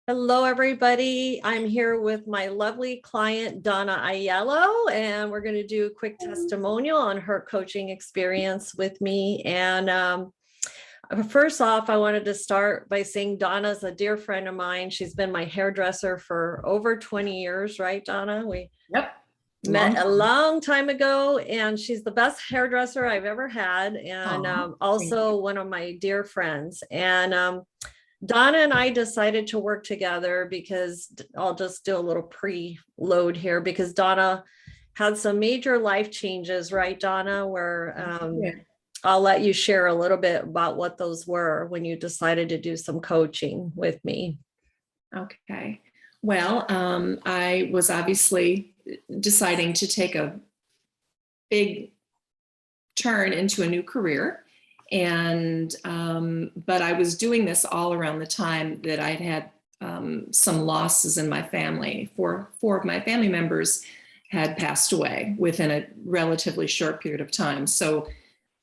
Hello, everybody. I'm here with my lovely client, Donna Aiello, and we're going to do a quick testimonial on her coaching experience with me. And first off, I wanted to start by saying Donna's a dear friend of mine. She's been my hairdresser for over 20 years, right, Donna? We Yep. met a long time ago, and she's the best hairdresser I've ever had, and also one of my dear friends. And Donna and I decided to work together because I'll just do a little preload here because Donna had some major life changes, right, Donna, where I'll let you share a little bit about what those were when you decided to do some coaching with me. Okay. Well, I was obviously deciding to take a big turn into a new career. And, but I was doing this all around the time that I'd had some losses in my family. Four of my family members had passed away within a relatively short period of time. So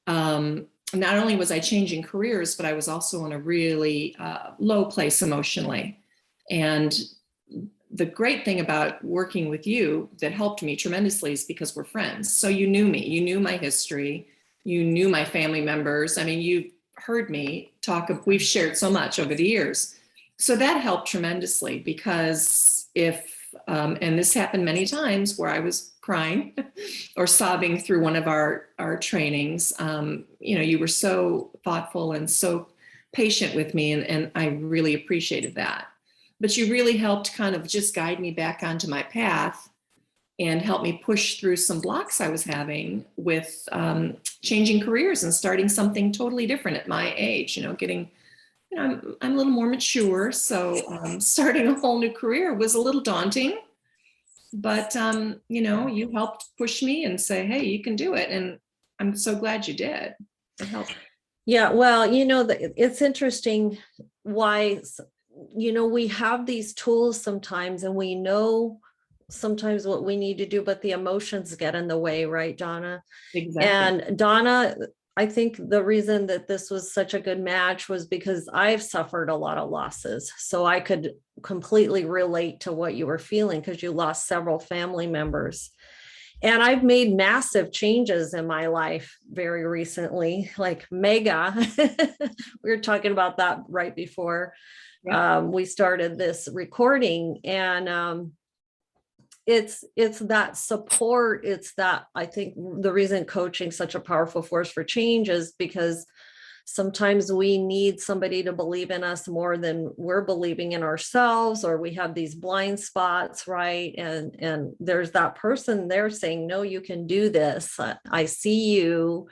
not only was I changing careers, but I was also in a really low place emotionally. And the great thing about working with you that helped me tremendously is because we're friends. So you knew me, you knew my history, you knew my family members. I mean, you've heard me talk, we've shared so much over the years. So that helped tremendously because and this happened many times where I was crying or sobbing through one of our trainings. You were so thoughtful and so patient with me, and I really appreciated that. But you really helped kind of just guide me back onto my path and help me push through some blocks I was having with changing careers and starting something totally different at my age, I'm a little more mature. So starting a whole new career was a little daunting, but you helped push me and say, hey, you can do it. And I'm so glad you did. It helped. Yeah, well, it's interesting why, we have these tools sometimes and we know sometimes what we need to do, but the emotions get in the way, right, Donna? Exactly. And Donna, I think the reason that this was such a good match was because I've suffered a lot of losses. So I could completely relate to what you were feeling because you lost several family members. And I've made massive changes in my life very recently, like mega. We were talking about that right before we started this recording. And it's that support. It's that, I think the reason coaching is such a powerful force for change is because sometimes we need somebody to believe in us more than we're believing in ourselves, or we have these blind spots, right? And there's that person there saying, no, you can do this. I see you.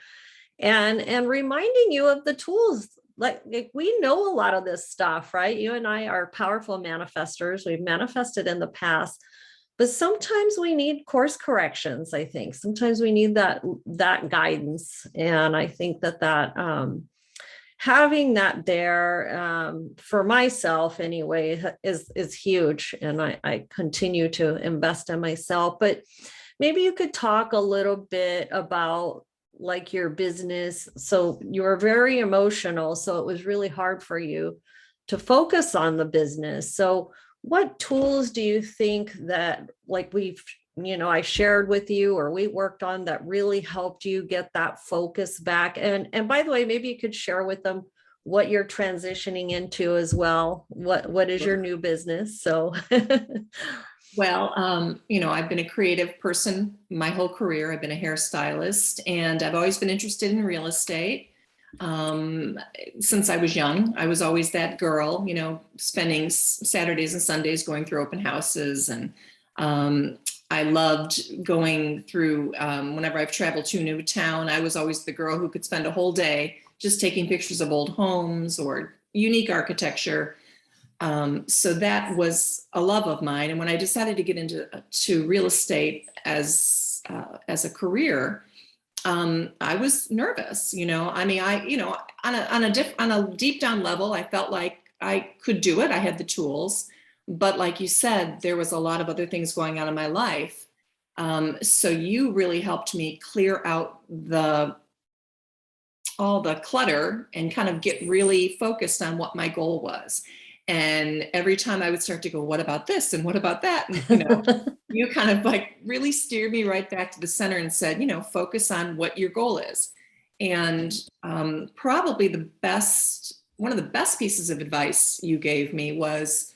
And reminding you of the tools. Like we know a lot of this stuff, right? You and I are powerful manifestors. We've manifested in the past, but sometimes we need course corrections. I think sometimes we need that guidance. And I think that having that there for myself anyway is huge. And I continue to invest in myself. But maybe you could talk a little bit about like your business. So you were very emotional, so it was really hard for you to focus on the business. So what tools do you think that like I shared with you or we worked on that really helped you get that focus back? And by the way, maybe you could share with them what you're transitioning into as well. What is your new business? So Well, I've been a creative person my whole career. I've been a hairstylist, and I've always been interested in real estate. Since I was young, I was always that girl, spending Saturdays and Sundays going through open houses. And I loved going through, whenever I've traveled to a new town, I was always the girl who could spend a whole day just taking pictures of old homes or unique architecture. So that was a love of mine. And when I decided to get into real estate as a career, I was nervous, on a deep down level, I felt like I could do it. I had the tools, but like you said, there was a lot of other things going on in my life. So you really helped me clear out all the clutter and kind of get really focused on what my goal was. And every time I would start to go, what about this? And what about that? And, you kind of like really steered me right back to the center and said, focus on what your goal is. And probably one of the best pieces of advice you gave me was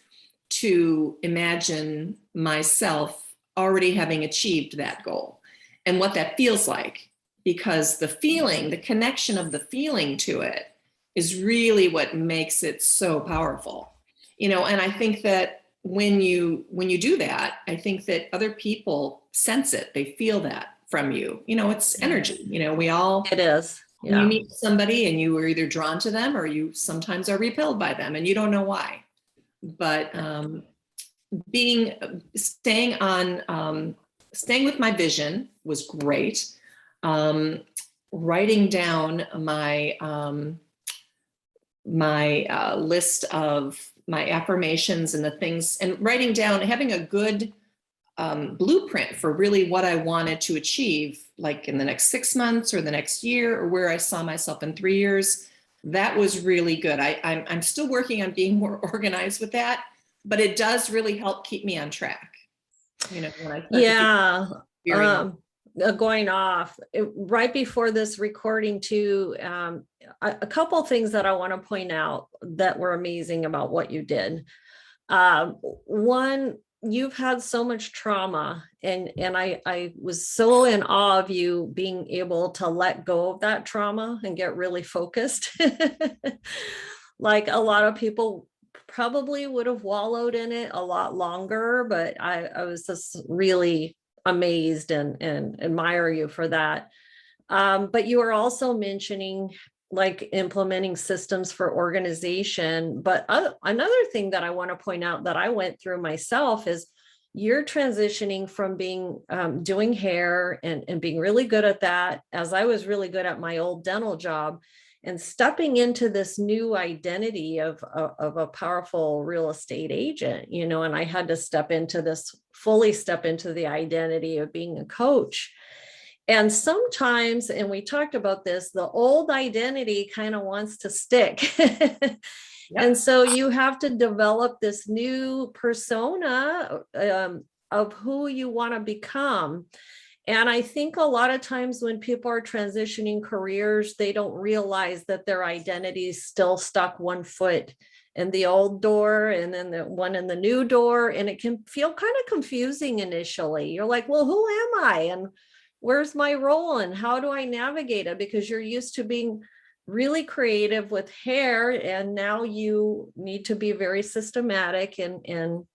to imagine myself already having achieved that goal and what that feels like, because the connection of the feeling to it is really what makes it so powerful. And I think that when you do that, I think that other people sense it. They feel that from you. It's energy. We all, it is. when you Yeah. meet somebody and you are either drawn to them or you sometimes are repelled by them and you don't know why. But staying with my vision was great. Writing down my list of my affirmations and the things, and writing down, having a good blueprint for really what I wanted to achieve, like in the next 6 months or the next year, or where I saw myself in 3 years. That was really good. I'm still working on being more organized with that, but it does really help keep me on track. When I start going off right before this recording too, a couple of things that I want to point out that were amazing about what you did. One, you've had so much trauma, and I was so in awe of you being able to let go of that trauma and get really focused. Like a lot of people probably would have wallowed in it a lot longer, but I was just really amazed and admire you for that. But you were also mentioning like implementing systems for organization. But another thing that I want to point out that I went through myself is you're transitioning from being doing hair and being really good at that, as I was really good at my old dental job, and stepping into this new identity of a powerful real estate agent, and I had to fully step into the identity of being a coach. And sometimes, and we talked about this, the old identity kind of wants to stick. Yep. And so you have to develop this new persona of who you want to become. And I think a lot of times when people are transitioning careers, they don't realize that their identity is still stuck one foot in the old door and then the one in the new door. And it can feel kind of confusing initially. You're like, well, who am I? And where's my role? And how do I navigate it? Because you're used to being really creative with hair. And now you need to be very systematic and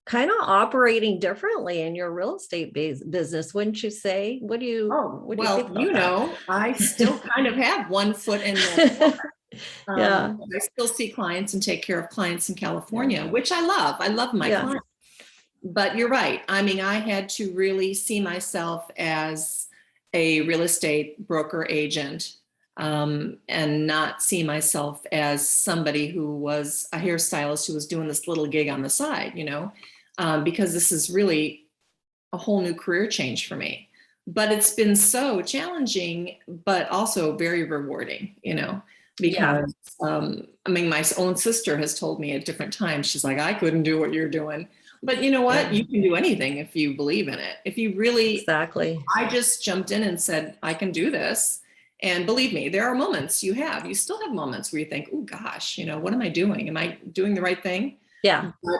kind of operating differently in your real estate business, wouldn't you say? What do you think about that? I still kind of have one foot in the yeah. I still see clients and take care of clients in California, which I love. I love my clients. But you're right. I mean, I had to really see myself as a real estate broker agent, and not see myself as somebody who was a hairstylist who was doing this little gig on the side, because this is really a whole new career change for me. But it's been so challenging, but also very rewarding, because my own sister has told me at different times, she's like, I couldn't do what you're doing. But you know what? You can do anything if you believe in it. If you really, exactly. I just jumped in and said, I can do this. And believe me, there are moments you still have moments where you think, oh gosh, what am I doing? Am I doing the right thing? Yeah. But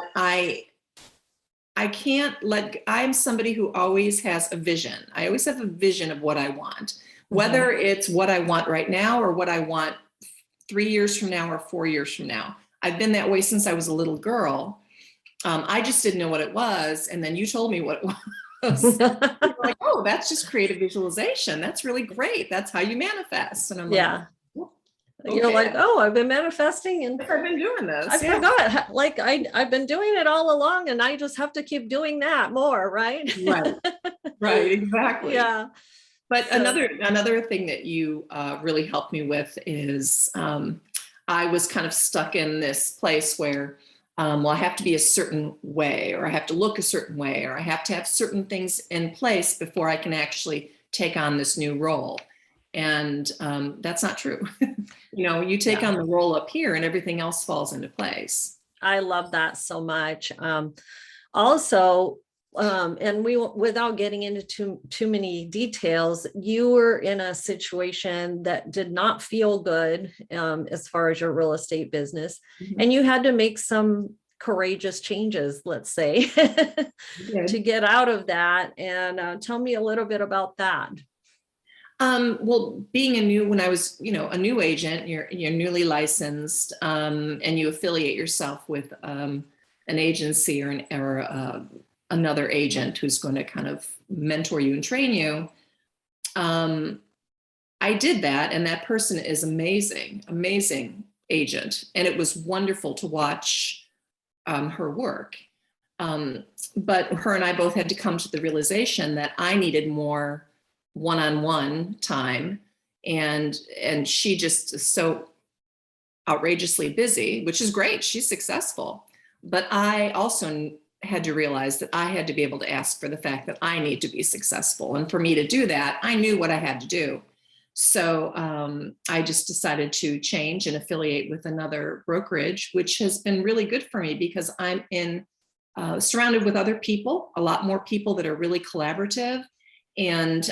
I'm somebody who always has a vision. I always have a vision of what I want, whether it's what I want right now or what I want 3 years from now or 4 years from now. I've been that way since I was a little girl. I just didn't know what it was. And then you told me what it was. Like, oh, that's just creative visualization. That's really great. That's how you manifest. And I'm like, okay. You're like, oh, I've been manifesting and I've been doing this. I forgot. Like I've been doing it all along and I just have to keep doing that more, right? Right, exactly. Yeah. But another thing that you really helped me with is I was kind of stuck in this place where I have to be a certain way, or I have to look a certain way, or I have to have certain things in place before I can actually take on this new role. And that's not true. You take on the role up here and everything else falls into place. I love that so much. Also, and without getting into too many details, you were in a situation that did not feel good as far as your real estate business, and you had to make some courageous changes, let's say, to get out of that. And tell me a little bit about that. Well, when I was, a new agent, you're newly licensed, and you affiliate yourself with an agency or another agent who's going to kind of mentor you and train you. I did that, and that person is amazing agent, and it was wonderful to watch her work. But her and I both had to come to the realization that I needed more one-on-one time, and she just is so outrageously busy, which is great. She's successful. But I also had to realize that I had to be able to ask for the fact that I need to be successful. And for me to do that, I knew what I had to do. So I just decided to change and affiliate with another brokerage, which has been really good for me because I'm surrounded with other people, a lot more people that are really collaborative. And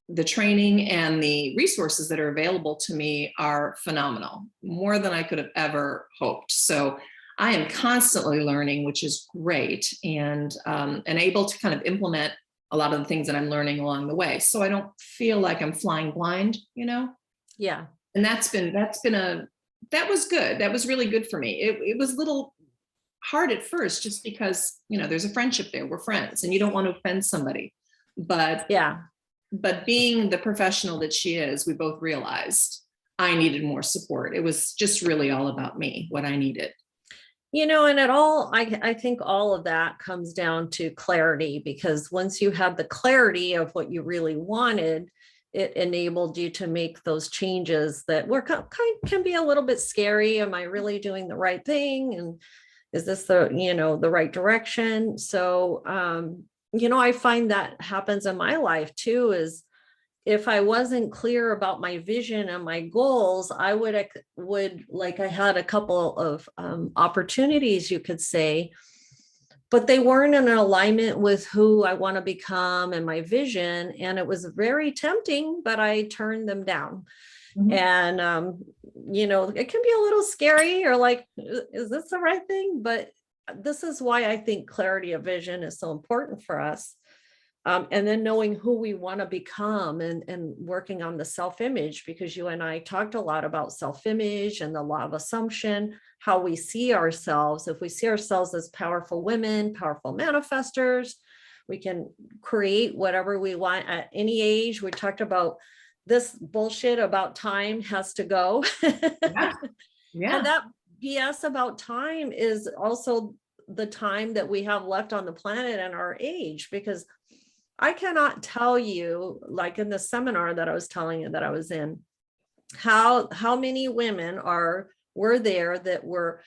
the training and the resources that are available to me are phenomenal, more than I could have ever hoped. So I am constantly learning, which is great, and able to kind of implement a lot of the things that I'm learning along the way. So I don't feel like I'm flying blind, Yeah. And that was good. That was really good for me. It was a little hard at first, just because, there's a friendship there. We're friends and you don't want to offend somebody. But being the professional that she is, we both realized I needed more support. It was just really all about me, what I needed. And I think all of that comes down to clarity, because once you have the clarity of what you really wanted, it enabled you to make those changes that can be a little bit scary. Am I really doing the right thing? And is this the right direction? So, I find that happens in my life too, is if I wasn't clear about my vision and my goals, I would I had a couple of opportunities, you could say, but they weren't in alignment with who I want to become and my vision. And it was very tempting, but I turned them down. Mm-hmm. And, it can be a little scary, or like, is this the right thing? But this is why I think clarity of vision is so important for us. And then knowing who we want to become and working on the self-image, because you and I talked a lot about self-image and the law of assumption, how we see ourselves. If we see ourselves as powerful women, powerful manifestors, we can create whatever we want at any age. We talked about this bullshit about time has to go. Yeah. And that BS about time is also the time that we have left on the planet and our age, because I cannot tell you, like in the seminar that I was telling you that I was in, how many women were there that were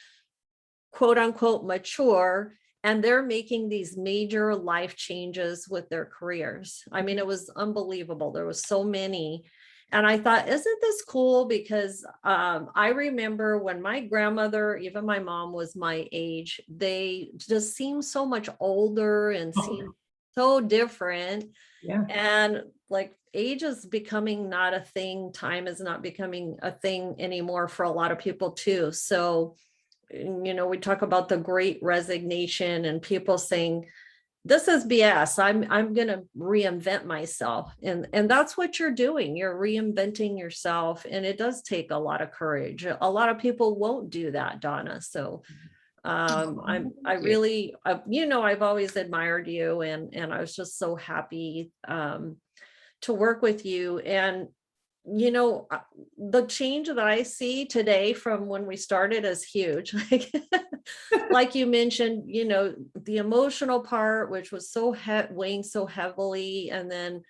quote unquote mature, and they're making these major life changes with their careers. I mean, it was unbelievable. There was so many. And I thought, isn't this cool? Because I remember when my grandmother, even my mom, was my age, they just seemed so much older and seemed so different. Yeah. And like age is becoming not a thing. Time is not becoming a thing anymore for a lot of people too. So, we talk about the great resignation and people saying, this is BS. I'm going to reinvent myself. And that's what you're doing. You're reinventing yourself. And it does take a lot of courage. A lot of people won't do that, Donna. So I've always admired you, and I was just so happy to work with you. And the change that I see today from when we started is huge. Like you mentioned, the emotional part, which was so weighing so heavily, and then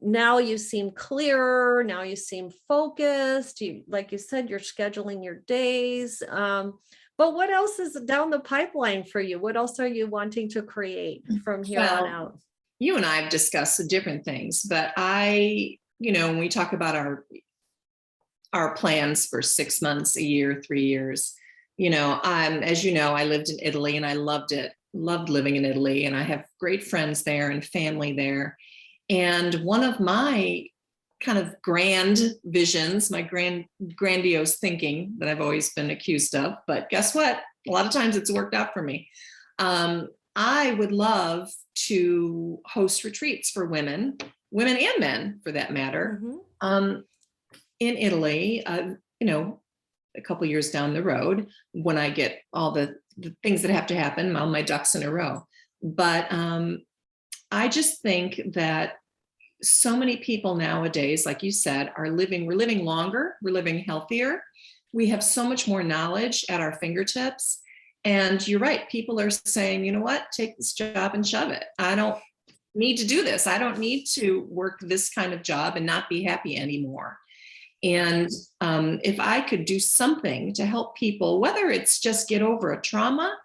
now you seem clearer. Now you seem focused. Like you said, you're scheduling your days. But what else is down the pipeline for you? What else are you wanting to create from here on out? You and I have discussed different things, but I when we talk about our plans for 6 months, a year, 3 years, as you know, I lived in Italy and I loved it, loved living in Italy. And I have great friends there and family there. And one of my kind of grand visions, my grandiose thinking that I've always been accused of, but guess what? A lot of times it's worked out for me. I would love to host retreats for women and men for that matter, in Italy, a couple years down the road when I get all the things that have to happen, all my ducks in a row. But I just think that so many people nowadays, like you said, we're living longer, we're living healthier. We have so much more knowledge at our fingertips. And you're right, people are saying, you know what, take this job and shove it. I don't need to do this. I don't need to work this kind of job and not be happy anymore. And if I could do something to help people, whether it's just get over a trauma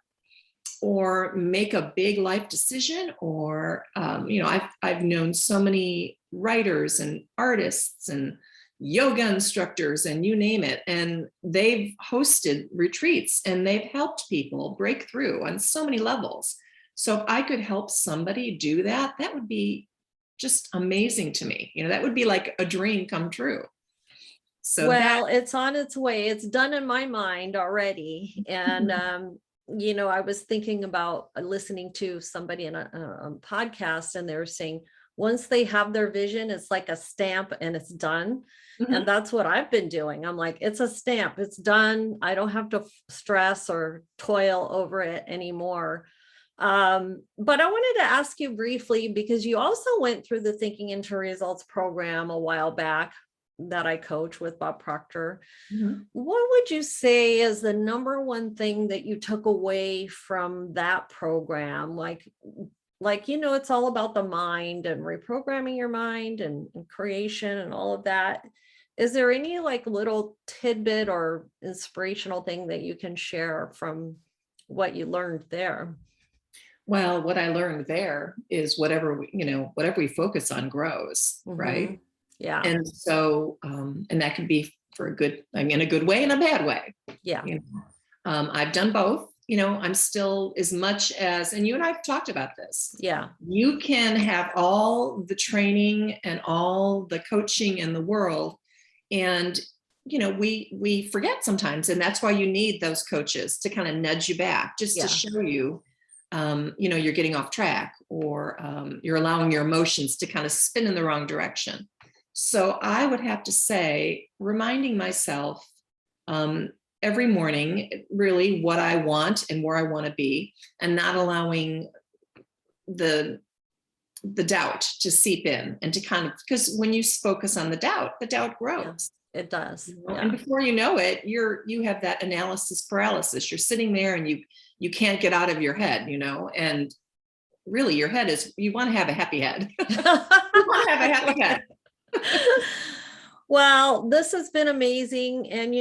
or make a big life decision, or, I've known so many writers and artists and yoga instructors and you name it, and they've hosted retreats and they've helped people break through on so many levels. So if I could help somebody do that, that would be just amazing to me. That would be like a dream come true. So well, it's on its way. It's done in my mind already. And, I was thinking about listening to somebody in a podcast, and they were saying, once they have their vision, it's like a stamp and it's done. And that's what I've been doing. I'm like, it's a stamp, it's done. I don't have to stress or toil over it anymore. But I wanted to ask you briefly, because you also went through the Thinking into Results program a while back that I coach with Bob Proctor. What would you say is the number one thing that you took away from that program? Like, it's all about the mind and reprogramming your mind and creation and all of that. Is there any little tidbit or inspirational thing that you can share from what you learned there? Well, what I learned there is whatever we focus on grows, right? Yeah. And so, and that could be for a good way and a bad way. Yeah. I've done both. I'm still as much as, and you and I've talked about this. Yeah. You can have all the training and all the coaching in the world. And, we forget sometimes. And that's why you need those coaches to kind of nudge you back, just to show you, you're getting off track, or you're allowing your emotions to kind of spin in the wrong direction. So I would have to say, reminding myself every morning, really what I want and where I want to be, and not allowing the doubt to seep in, and to kind of, because when you focus on the doubt grows. Yeah, it does. And before you know it, you have that analysis paralysis. You're sitting there and you can't get out of your head, and really your head is, you want to have a happy head. You want to have a happy head. Well, this has been amazing. And,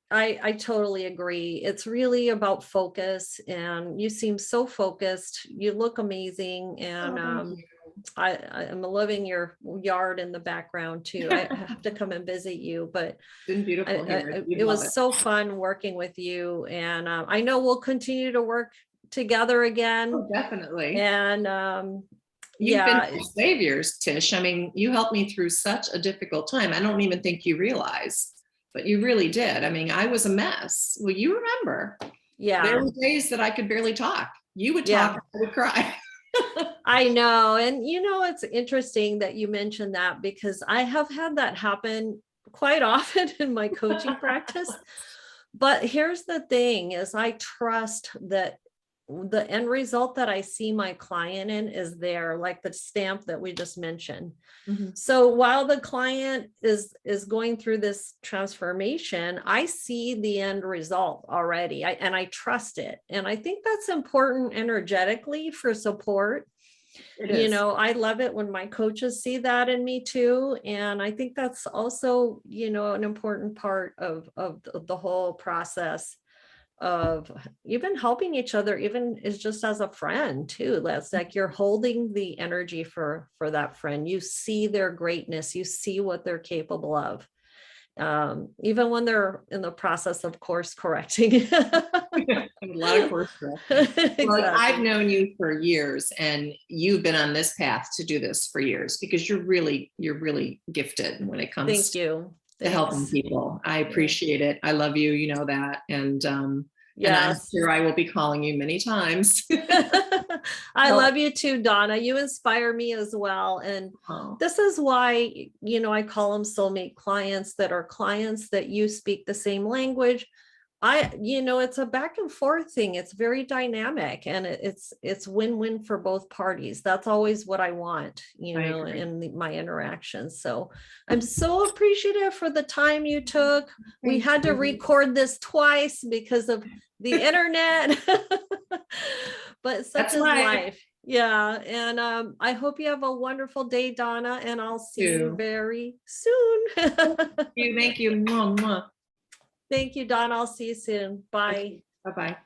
I totally agree. It's really about focus, and you seem so focused. You look amazing. And I'm loving your yard in the background too. I have to come and visit you, but it's been beautiful here. it was so fun working with you. And I know we'll continue to work together again. Oh, definitely. And You've been saviors, Tish. I mean, you helped me through such a difficult time. I don't even think you realize, but you really did. I mean, I was a mess. Well, you remember. Yeah. There were days that I could barely talk. You would talk, I would cry. I know. And it's interesting that you mentioned that, because I have had that happen quite often in my coaching practice. But here's the thing is, I trust that the end result that I see my client in is there, like the stamp that we just mentioned. So while the client is going through this transformation, I see the end result already, and I trust it. And I think that's important energetically for support. I love it when my coaches see that in me too. And I think that's also, an important part of the whole process. of even helping each other, even is just as a friend too. That's like you're holding the energy for that friend. You see their greatness, you see what they're capable of. Even when they're in the process of course correcting. A lot of course correction. Well, I've Exactly. known you for years, and you've been on this path to do this for years because you're really gifted when it comes Thank you. to helping Thanks. people. I Yeah. appreciate it. I love you, you know that, and I'm Yes. sure I will be calling you many times. I So, love you too, Donna. You inspire me as well. And oh, this is why, I call them soulmate clients, that are clients that you speak the same language. It's a back and forth thing. It's very dynamic, and it's win-win for both parties. That's always what I want, I agree. in my interactions. So I'm so appreciative for the time you took. We Thank had to you. record this twice because of the internet, but such That's is life life. Yeah. And I hope you have a wonderful day, Donna, and I'll see you too. very soon. Thank you. Mwah, mwah. Thank you, Donna. I'll see you soon. Bye. Bye bye.